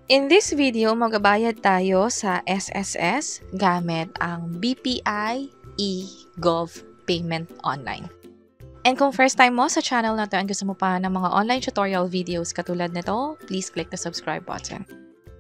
In this video, magbabayad tayo sa SSS gamit ang BPI eGov Payment Online. And kung first time mo sa channel na to and gusto mo pa ng mga online tutorial videos katulad nito, please click the subscribe button.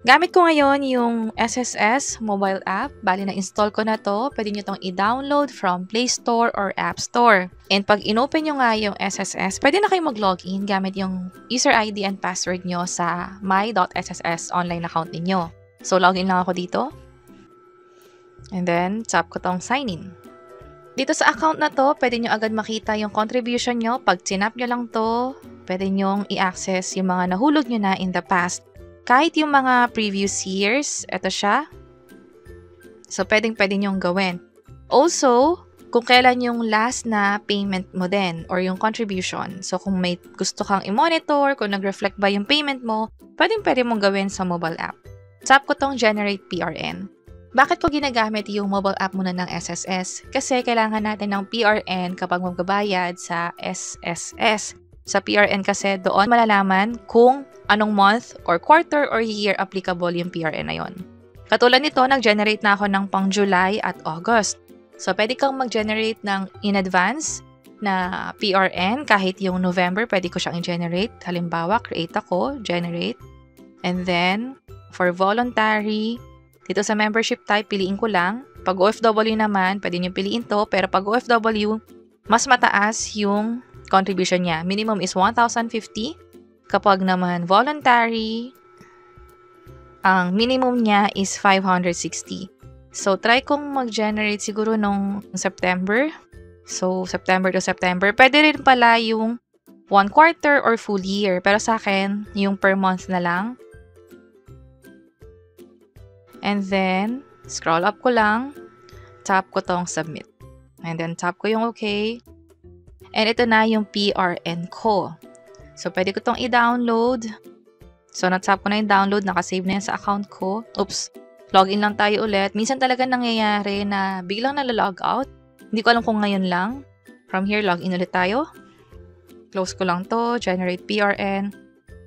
Gamit ko ngayon yung SSS mobile app. Bali na-install ko na to. Pwede nyo itong i-download from Play Store or App Store. And pag in-open nyo nga yung SSS, pwede na kayong mag-login gamit yung user ID and password nyo sa my.sss online account ninyo. So, login lang ako dito. And then, tap ko tong sign in. Dito sa account na to, pwede nyo agad makita yung contribution nyo. Pag tinap nyo lang to, pwede nyo i-access yung mga nahulog nyo na in the past. Kahit yung mga previous years, ito siya. So, pwede nyong gawin. Also, kung kailan yung last na payment mo din or yung contribution. So, kung may gusto kang i-monitor, kung nag-reflect ba yung payment mo, pwede mong gawin sa mobile app. Tap ko tong Generate PRN. Bakit ko ginagamit yung mobile app muna ng SSS? Kasi kailangan natin ng PRN kapag magbabayad sa SSS. Sa PRN kasi doon malalaman kung anong month or quarter or year applicable yung PRN na yun. Katulad nito, nag-generate na ako ng pang July at August. So, pwede kang mag-generate ng in advance na PRN. Kahit yung November, pwede ko siyang i-generate. Halimbawa, create ako, generate. And then, for voluntary, dito sa membership type, piliin ko lang. Pag OFW naman, pwede nyo piliin to. Pero pag OFW, mas mataas yung contribution niya. Minimum is 1,050. Kapag naman voluntary, ang minimum niya is 560. So, try kong mag-generate siguro nung September. So, September to September. Pwede rin pala yung 1 quarter or full year. Pero sa akin, yung per month na lang. And then, scroll up ko lang. Tap ko tong submit. And then, tap ko yung okay. And ito na yung PRN ko. So, pwede ko itong i-download. So, natap ko na yung download. Nakasave na yan sa account ko. Oops. Login lang tayo ulit. Minsan talaga nangyayari na biglang nalolog out. Hindi ko alam kung ngayon lang. From here, login ulit tayo. Close ko lang to. Generate PRN.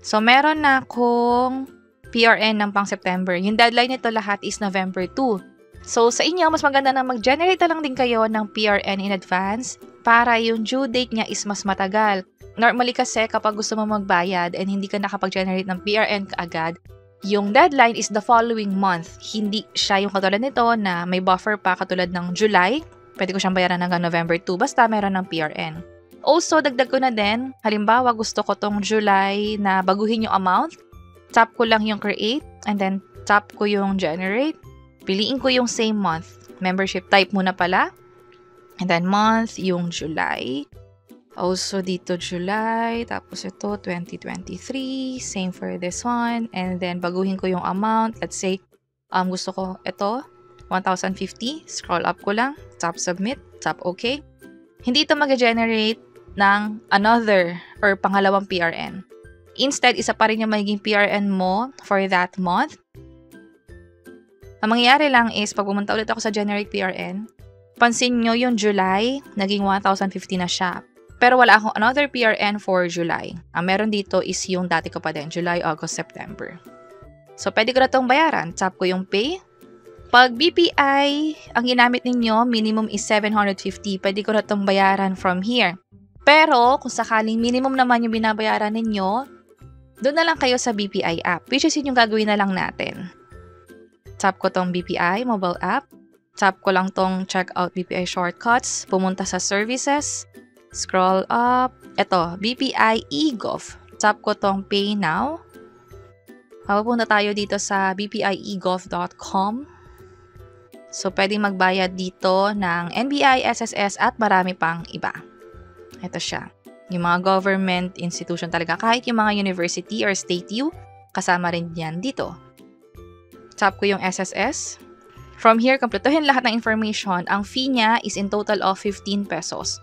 So, meron na akong PRN ng pang September. Yung deadline nito lahat is November 2. So, sa inyo, mas maganda na mag-generate na lang din kayo ng PRN in advance para yung due date niya is mas matagal. Normally kasi kapag gusto mo magbayad and hindi ka nakapag-generate ng PRN kaagad, yung deadline is the following month. Hindi siya yung katulad nito na may buffer pa katulad ng July. Pwede ko siyang bayaran hanggang November 2 basta meron ng PRN. Also, dagdag ko na din, halimbawa gusto ko tong July na baguhin yung amount. Tap ko lang yung create and then tap ko yung generate. Piliin ko yung same month. Membership type muna pala. And then month, yung July. Also dito July. Tapos ito, 2023. Same for this one. And then baguhin ko yung amount. Let's say, gusto ko ito, 1,050. Scroll up ko lang. Tap submit. Tap okay. Hindi ito mag-generate ng another or pangalawang PRN. Instead, isa pa rin yung magiging PRN mo for that month. Ang mangyayari lang is, pag pumunta ulit ako sa Generate PRN, pansin nyo yung July, naging 1,050 na siya. Pero wala akong another PRN for July. Ang meron dito is yung dati ko pa din, July, August, September. So, pwede ko na itong bayaran. Tap ko yung pay. Pag BPI, ang ginamit ninyo, minimum is 750. Pwede ko na itong bayaran from here. Pero, kung sakaling minimum naman yung binabayaran ninyo, doon na lang kayo sa BPI app, which is yung gagawin na lang natin. Tap ko tong BPI mobile app. Tap ko lang tong check out BPI shortcuts. Pumunta sa services. Scroll up. Ito, BPI eGov. Tap ko tong pay now. Mapupunta tayo dito sa bpiegov.com. So, pwedeng magbayad dito ng NBI, SSS at marami pang iba. Ito siya. Yung mga government institution talaga. Kahit yung mga university or state U, kasama rin yan dito. Tap ko yung SSS. From here, kumpletuhin lahat ng information. Ang fee niya is in total of 15 pesos.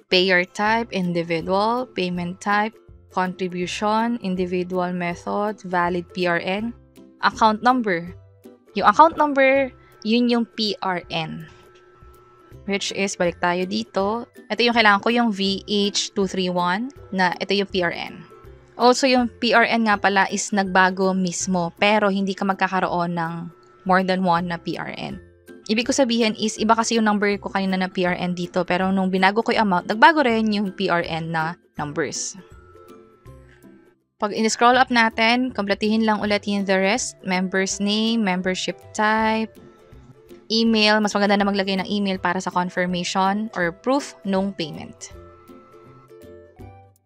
Payer type, individual. Payment type, contribution, individual method, valid PRN. Account number. Yung account number, yun yung PRN. Which is, balik tayo dito. Ito yung kailangan ko, yung VH231, na ito yung PRN. Also, yung PRN nga pala is nagbago mismo, pero hindi ka magkakaroon ng more than one na PRN. Ibig ko sabihin is, iba kasi yung number ko kanina na PRN dito, pero nung binago ko yung amount, nagbago rin yung PRN na numbers. Pag in-scroll up natin, kumpletihin lang ulit yung the rest, member's name, membership type, email, mas maganda na maglagay ng email para sa confirmation or proof nung payment.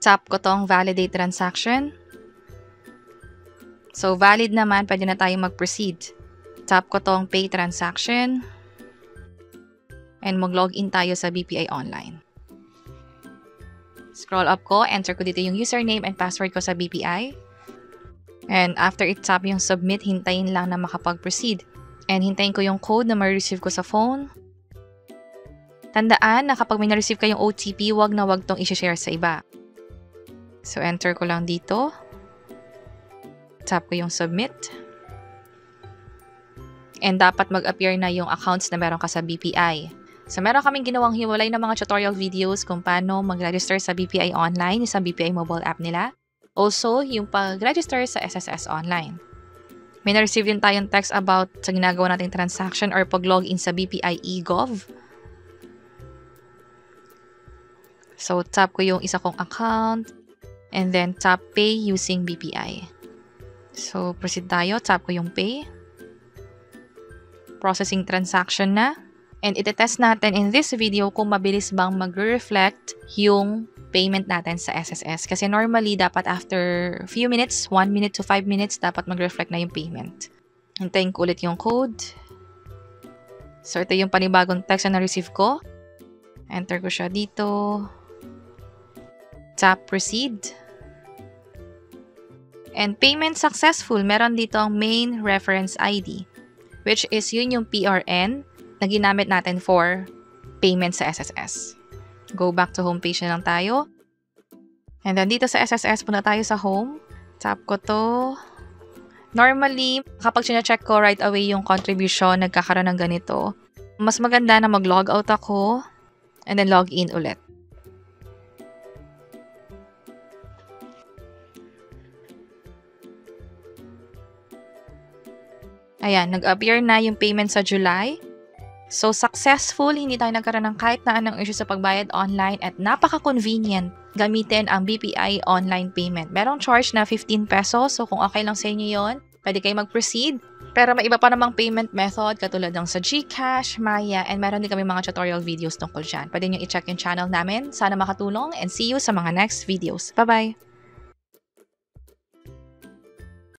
Tap ko tong validate transaction. So, valid naman, pwede na tayong mag-proceed. Tap ko tong pay transaction. And mag-login tayo sa BPI Online. Scroll up ko, enter ko dito yung username and password ko sa BPI. And after i-tap yung submit, hintayin lang na makapag-proceed. And hintayin ko yung code na ma-receive ko sa phone. Tandaan na kapag may na-receive kayong OTP, wag na wag tong i-share sa iba. So, enter ko lang dito. Tap ko yung submit. And dapat mag-appear na yung accounts na meron ka sa BPI. So, meron kaming ginawang hiwalay na mga tutorial videos kung paano mag-register sa BPI Online, sa BPI mobile app nila. Also, yung pag-register sa SSS Online. May na-receive din tayong text about sa ginagawa nating transaction or pag-login sa BPI eGov. So, tap ko yung isa kong account. And then, tap pay using BPI. So, proceed tayo. Tap ko yung pay. Processing transaction na. And itetest natin in this video kung mabilis bang mag-reflect yung payment natin sa SSS. Kasi normally, dapat after few minutes, 1 minute to 5 minutes, dapat mag-reflect na yung payment. Hintayin ko ulit yung code. So, ito yung panibagong text na na-receive ko. Enter ko siya dito. Tap proceed. And payment successful, meron dito ang main reference ID, which is yun yung PRN na ginamit natin for payment sa SSS. Go back to homepage na lang tayo. And then dito sa SSS, punta tayo sa home. Tap ko to. Normally, kapag sina-check ko right away yung contribution, nagkakaroon ng ganito. Mas maganda na mag-log out ako and then log in ulit. Ayan, nag-appear na yung payment sa July. So, successful, hindi tayo nagkaroon ng kahit na anong issue sa pagbayad online at napaka-convenient gamitin ang BPI online payment. Merong charge na 15 pesos, so kung okay lang sa inyo yun, pwede kayo mag-proceed. Pero may iba pa namang payment method katulad ng sa GCash, Maya, and meron din kami mga tutorial videos tungkol dyan. Pwede nyo i-check yung channel namin. Sana makatulong and see you sa mga next videos. Bye-bye!